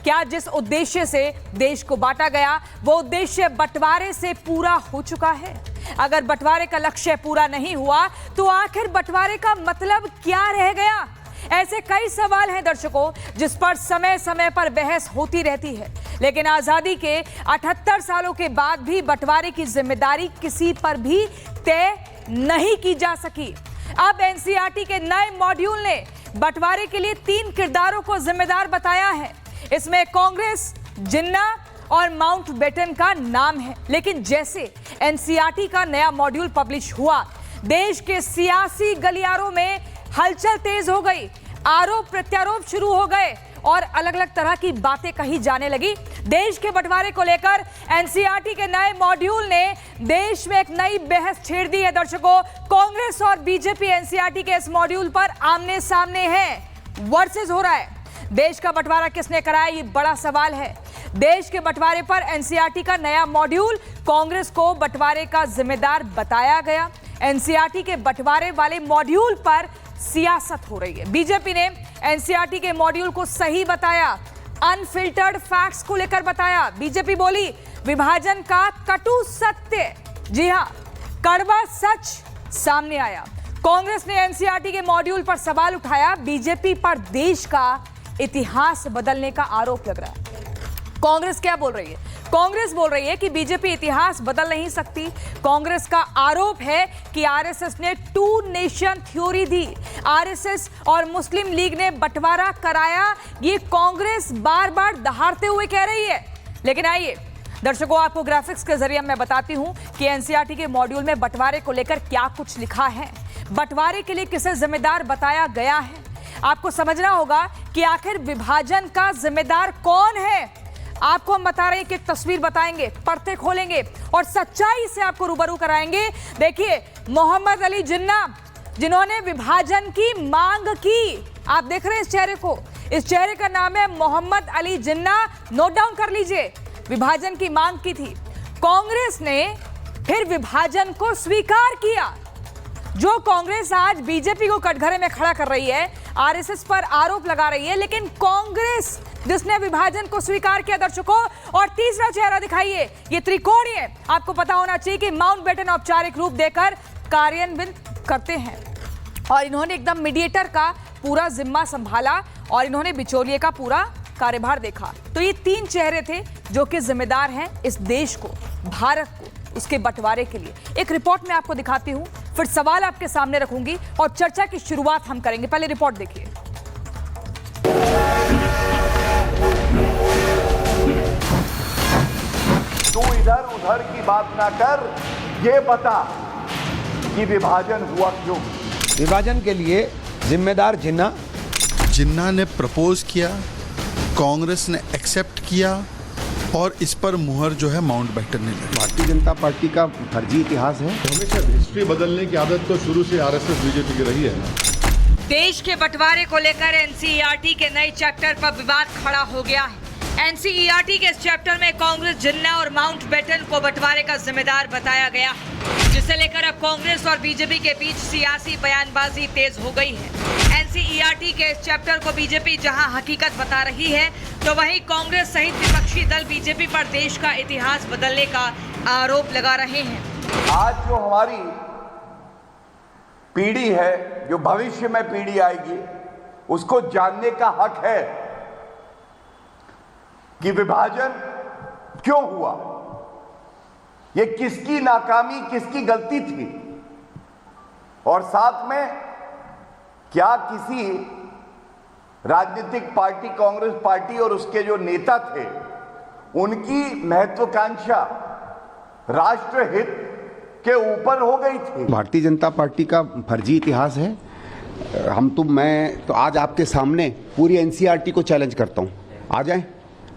क्या जिस उद्देश्य से देश को बांटा गया वो उद्देश्य बंटवारे से पूरा हो चुका है? अगर बंटवारे का लक्ष्य पूरा नहीं हुआ तो आखिर बंटवारे का मतलब क्या रह गया? ऐसे कई सवाल हैं दर्शकों, जिस पर समय समय पर बहस होती रहती है, लेकिन आजादी के 78 सालों के बाद भी बंटवारे की जिम्मेदारी किसी पर भी तय नहीं की जा सकी। अब एनसीईआरटी के नए मॉड्यूल ने बंटवारे के लिए 3 किरदारों को जिम्मेदार बताया है। इसमें कांग्रेस, जिन्ना और माउंटबेटन का नाम है। लेकिन जैसे एनसीईआरटी का नया मॉड्यूल पब्लिश हुआ, देश के सियासी गलियारों में हलचल तेज हो गई, आरोप प्रत्यारोप शुरू हो गए और अलग अलग तरह की बातें कही जाने लगी। देश के बंटवारे को लेकर एनसीईआरटी के नए मॉड्यूल ने देश में एक नई बहस छेड़ दी है। दर्शकों, कांग्रेस और बीजेपी एनसीईआरटी के इस मॉड्यूल पर आमने सामने हैं, वर्सेस हो रहा है। देश का बंटवारा किसने कराया, ये बड़ा सवाल है। देश के बंटवारे पर एनसीईआरटी का नया मॉड्यूल, कांग्रेस को बंटवारे का जिम्मेदार बताया गया। एनसीईआरटी के बंटवारे वाले मॉड्यूल पर सियासत हो रही है। बीजेपी ने एनसीईआरटी के मॉड्यूल को सही बताया, अनफिल्टर्ड फैक्ट्स को लेकर बताया। बीजेपी बोली विभाजन का कटु सत्य, जी हां, कड़वा सच सामने आया। कांग्रेस ने एनसीईआरटी के मॉड्यूल पर सवाल उठाया, बीजेपी पर देश का इतिहास बदलने का आरोप लग रहा है। कांग्रेस क्या बोल रही है? कांग्रेस बोल रही है कि बीजेपी इतिहास बदल नहीं सकती। कांग्रेस का आरोप है कि आरएसएस ने 2 नेशन थ्योरी दी, आरएसएस और मुस्लिम लीग ने बंटवारा कराया, ये कांग्रेस बार बार दहाड़ते हुए कह रही है। लेकिन आइए दर्शकों, आपको ग्राफिक्स के जरिए मैं बताती हूं कि एनसीईआरटी के मॉड्यूल में बंटवारे को लेकर क्या कुछ लिखा है, बंटवारे के लिए किसे जिम्मेदार बताया गया है। आपको समझना होगा कि आखिर विभाजन का जिम्मेदार कौन है। आपको हम बता रहे हैं कि एक तस्वीर बताएंगे, पर्दे खोलेंगे और सच्चाई से आपको रूबरू कराएंगे। देखिए, मोहम्मद अली जिन्ना, जिन्होंने विभाजन की मांग की, आप देख रहे हैं इस चेहरे को, इस चेहरे का नाम है मोहम्मद अली जिन्ना, नोट डाउन कर लीजिए। विभाजन की मांग की थी, कांग्रेस ने फिर विभाजन को स्वीकार किया। जो कांग्रेस आज बीजेपी को कटघरे में खड़ा कर रही है, आरएसएस पर आरोप लगा रही है, लेकिन कांग्रेस जिसने विभाजन को स्वीकार किया दर्शकों। और तीसरा चेहरा दिखाइए, ये त्रिकोणीय, आपको पता होना चाहिए कि माउंटबेटन औपचारिक रूप देकर कार्यान्वित करते हैं और इन्होंने एकदम मीडिएटर का पूरा जिम्मा संभाला और इन्होंने बिचौलिए का पूरा कार्यभार देखा। तो ये 3 चेहरे थे जो कि जिम्मेदार हैं इस देश को, भारत को, उसके बंटवारे के लिए। एक रिपोर्ट में आपको दिखाती हूं, फिर सवाल आपके सामने रखूंगी और चर्चा की शुरुआत हम करेंगे। पहले रिपोर्ट देखिए। तू इधर उधर की बात ना कर, ये बता कि विभाजन हुआ क्यों। विभाजन के लिए जिम्मेदार जिन्ना ने प्रपोज किया, कांग्रेस ने एक्सेप्ट किया और इस पर मुहर जो है माउंटबेटन ने लगी। भारतीय जनता पार्टी का फर्जी इतिहास है। हमेशा हिस्ट्री बदलने की आदत तो शुरू से आरएसएस बीजेपी की रही है। देश के बंटवारे को लेकर एनसीईआरटी के नए चैप्टर पर विवाद खड़ा हो गया है। एनसीईआरटी के इस चैप्टर में कांग्रेस, जिन्ना और माउंटबेटन को बंटवारे का जिम्मेदार बताया गया है, जिसे लेकर अब कांग्रेस और बीजेपी के बीच सियासी बयानबाजी तेज हो गई है। एनसीईआरटी के इस चैप्टर को बीजेपी जहां हकीकत बता रही है, तो वहीं कांग्रेस सहित विपक्षी दल बीजेपी पर देश का इतिहास बदलने का आरोप लगा रहे हैं। आज जो हमारी पीढ़ी है, जो भविष्य में पीढ़ी आएगी, उसको जानने का हक है कि विभाजन क्यों हुआ, ये किसकी नाकामी, किसकी गलती थी, और साथ में क्या किसी राजनीतिक पार्टी, कांग्रेस पार्टी और उसके जो नेता थे, उनकी महत्वाकांक्षा राष्ट्र हित के ऊपर हो गई थी। भारतीय जनता पार्टी का फर्जी इतिहास है। मैं तो आज आपके सामने पूरी एनसीईआरटी को चैलेंज करता हूं, आ जाएं,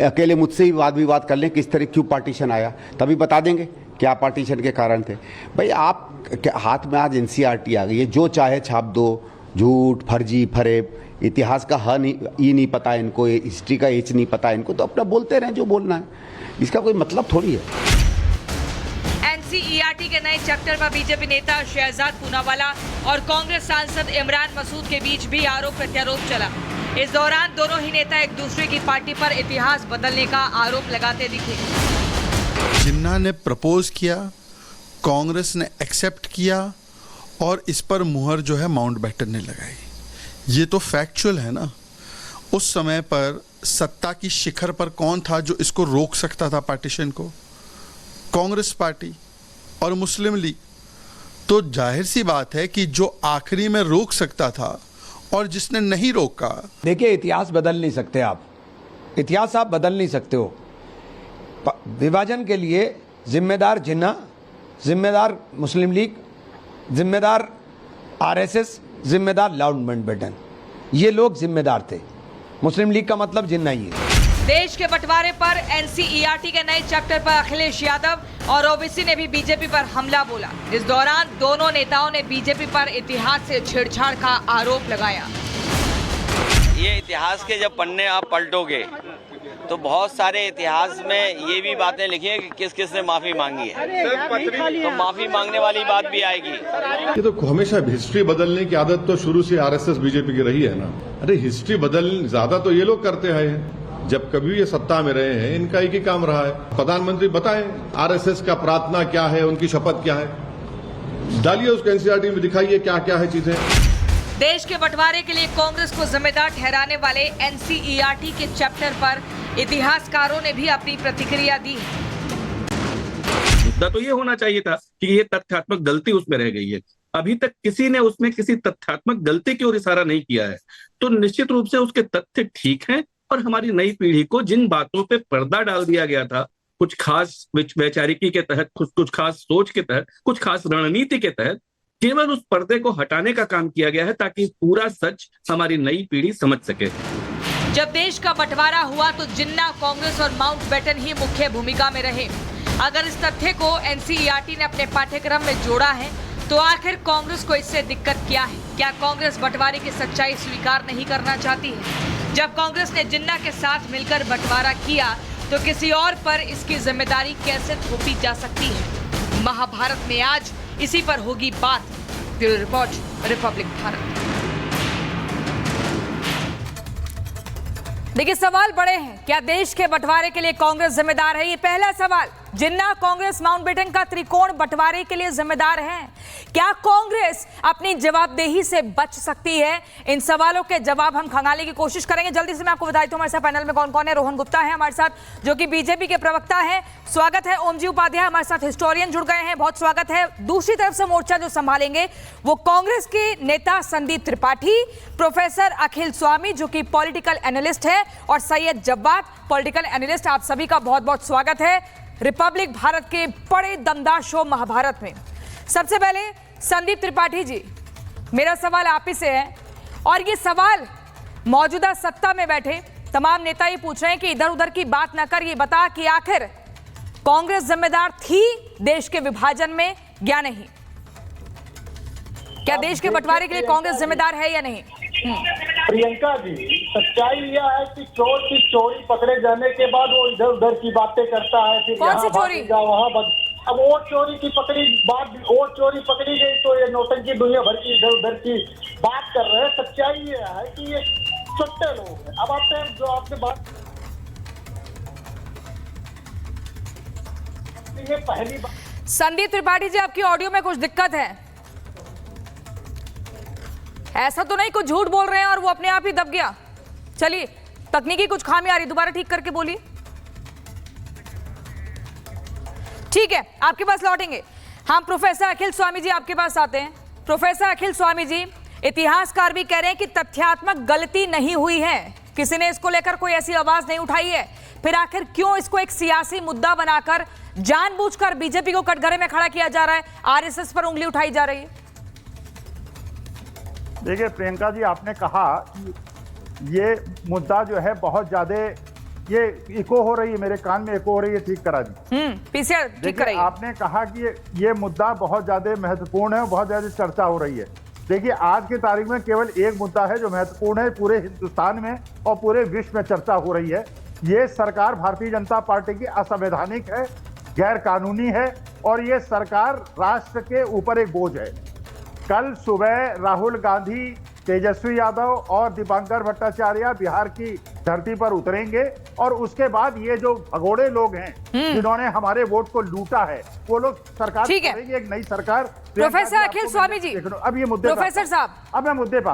अकेले मुझसे ही वाद विवाद कर लें किस तरह क्यों पार्टीशन आया, तभी बता देंगे क्या पार्टीशन के कारण थे। भाई, आप हाथ में आज एनसीईआरटी आ गई है, जो चाहे छाप दो, झूठ, फर्जी, फरेब, इतिहास का ह नहीं, ई नहीं पता इनको, हिस्ट्री का एच नहीं पता इनको, तो अपना बोलते रहें जो बोलना है, इसका कोई मतलब थोड़ी है। एनसीईआरटी के नए चैप्टर पर बीजेपी नेता शहजाद पूनावाला और कांग्रेस सांसद इमरान मसूद के बीच भी आरोप प्रत्यारोप चला। इस दौरान दोनों ही नेता एक दूसरे की पार्टी पर इतिहास बदलने का आरोप लगाते दिखे। जिन्ना ने प्रपोज किया, कांग्रेस ने एक्सेप्ट किया और इस पर मुहर जो है माउंटबेटन ने लगाई। ये तो फैक्चुअल है ना। उस समय पर सत्ता की शिखर पर कौन था जो इसको रोक सकता था पार्टीशन को? कांग्रेस पार्टी और मुस्लिम लीग। तो जाहिर सी बात है कि जो आखिरी में रोक सकता था और जिसने नहीं रोका। देखिए, इतिहास बदल नहीं सकते आप, इतिहास आप बदल नहीं सकते हो। विभाजन के लिए जिम्मेदार जिन्ना, जिम्मेदार मुस्लिम लीग, जिम्मेदार आरएसएस, जिम्मेदार माउंटबेटन, ये लोग जिम्मेदार थे। मुस्लिम लीग का मतलब जिन्ना ही है। देश के बंटवारे पर एनसीईआरटी के नए चैप्टर पर अखिलेश यादव और ओवैसी ने भी बीजेपी पर हमला बोला। इस दौरान दोनों नेताओं ने बीजेपी पर इतिहास से छेड़छाड़ का आरोप लगाया। ये इतिहास के जब पन्ने आप पलटोगे तो बहुत सारे इतिहास में ये भी बातें लिखी हैं कि किस किस ने माफी मांगी है, तो माफी मांगने वाली बात भी आएगी। ये तो हमेशा हिस्ट्री बदलने की आदत तो शुरू से आरएसएस बीजेपी की रही है ना। अरे हिस्ट्री बदल ज्यादा तो ये लोग करते आए हैं। जब कभी ये सत्ता में रहे हैं, इनका एक ही काम रहा है, प्रधानमंत्री बताएं आरएसएस का प्रार्थना क्या है, उनकी शपथ क्या है, डालिए उसको एनसीईआरटी में, दिखाइए क्या क्या है चीजें। देश के बंटवारे के लिए कांग्रेस को जिम्मेदार ठहराने वाले एनसीईआरटी के चैप्टर पर इतिहासकारों ने भी अपनी प्रतिक्रिया दी है। मुद्दा तो ये होना चाहिए था कि ये तथ्यात्मक गलती उसमें रह गई है। अभी तक किसी ने उसमें किसी तथ्यात्मक गलती की ओर इशारा नहीं किया है। तो निश्चित रूप से उसके तथ्य ठीक हैं और हमारी नई पीढ़ी को जिन बातों पे पर्दा डाल दिया गया था, कुछ खास वैचारिकी के तहत, कुछ खास सोच के तहत, कुछ खास रणनीति के तहत, केवल उस पर्दे को हटाने का काम किया गया है ताकि पूरा सच हमारी नई पीढ़ी समझ सके। जब देश का बंटवारा हुआ तो जिन्ना, कांग्रेस और माउंटबेटन ही मुख्य भूमिका में रहे। अगर इस तथ्य को एनसीईआरटी ने अपने पाठ्यक्रम में जोड़ा है तो आखिर कांग्रेस को इससे दिक्कत क्या है? क्या कांग्रेस बंटवारे की सच्चाई स्वीकार नहीं करना चाहती है? जब कांग्रेस ने जिन्ना के साथ मिलकर बंटवारा किया तो किसी और पर इसकी जिम्मेदारी कैसे थोपी जा सकती है? महाभारत में आज इसी पर होगी बात। Bureau report, Republic Bharat. देखिए, सवाल बड़े हैं। क्या देश के बंटवारे के लिए कांग्रेस जिम्मेदार है? ये पहला सवाल। जिन्ना, कांग्रेस, माउंटबेटन का त्रिकोण बंटवारे के लिए जिम्मेदार है। क्या कांग्रेस अपनी जवाबदेही से बच सकती है? इन सवालों के जवाब हम खंगालने की कोशिश करेंगे। जल्दी से मैं आपको बताई दूं हमारे साथ पैनल में कौन कौन है। रोहन गुप्ता है हमारे साथ, जो कि बीजेपी के प्रवक्ता है, स्वागत है। ओमजी उपाध्याय हमारे साथ हिस्टोरियन जुड़ गए हैं, बहुत स्वागत है। दूसरी तरफ से मोर्चा जो संभालेंगे वो कांग्रेस के नेता संदीप त्रिपाठी, प्रोफेसर अखिल स्वामी जो कि पॉलिटिकल एनालिस्ट है, और सैयद जब्बार पॉलिटिकल एनालिस्ट। आप सभी का बहुत बहुत स्वागत है रिपब्लिक भारत के बड़े दमदार शो महाभारत में। सबसे पहले संदीप त्रिपाठी जी, मेरा सवाल आप ही से है, और ये सवाल मौजूदा सत्ता में बैठे तमाम नेता ही पूछ रहे हैं कि इधर उधर की बात ना कर, ये बता कि आखिर कांग्रेस जिम्मेदार थी देश के विभाजन में या नहीं? क्या देश के बंटवारे के लिए कांग्रेस जिम्मेदार है या नहीं? प्रियंका जी, सच्चाई यह है कि चोर की चोरी पकड़े जाने के बाद वो इधर उधर की बातें करता है, फिर कौन सी चोरी? वहाँ अब वो चोरी की पकड़ी बात, वो चोरी पकड़ी गई तो ये नौटंकी दुनिया भर की इधर उधर की बात कर रहे हैं। सच्चाई ये है कि ये छुट्टे लोग हैं। अब आते हैं जो आपने बात, ये पहली बात। संदीप त्रिपाठी जी, आपकी ऑडियो में कुछ दिक्कत है? ऐसा तो नहीं कुछ झूठ बोल रहे हैं और वो अपने आप ही दब गया? चलिए, तकनीकी कुछ खामी आ रही, दोबारा ठीक करके बोलिए। ठीक है, आपके पास लौटेंगे हम। प्रोफेसर अखिल स्वामी जी, आपके पास आते हैं। प्रोफेसर अखिल स्वामी जी, इतिहासकार भी कह रहे हैं कि तथ्यात्मक गलती नहीं हुई है, किसी ने इसको लेकर कोई ऐसी आवाज नहीं उठाई है, फिर आखिर क्यों इसको एक सियासी मुद्दा बनाकर जानबूझकर बीजेपी को कटघरे में खड़ा किया जा रहा है, आरएसएस पर उंगली उठाई जा रही है? देखिए प्रियंका जी, आपने कहा ये मुद्दा जो है बहुत ज्यादा, ये इको हो रही है, मेरे कान में इको हो रही है, ठीक करा दी। पीसीआर ठीक कराइए। आपने कहा कि ये मुद्दा बहुत ज्यादा महत्वपूर्ण है, बहुत ज्यादा चर्चा हो रही है। देखिए, आज की तारीख में केवल एक मुद्दा है जो महत्वपूर्ण है, पूरे हिंदुस्तान में और पूरे विश्व में चर्चा हो रही है। ये सरकार भारतीय जनता पार्टी की असंवैधानिक है, गैर कानूनी है, और ये सरकार राष्ट्र के ऊपर एक बोझ है। कल सुबह राहुल गांधी तेजस्वी यादव और दीपांकर भट्टाचार्य बिहार की धरती पर उतरेंगे और उसके बाद ये जो भगोड़े लोग हैं जिन्होंने हमारे वोट को लूटा है वो लोग सरकार ठीक है। करेंगे, एक नई सरकार। प्रोफेसर अखिल स्वामी जी, अब ये मुद्दे प्रोफेसर साहब, अब मैं मुद्दे पर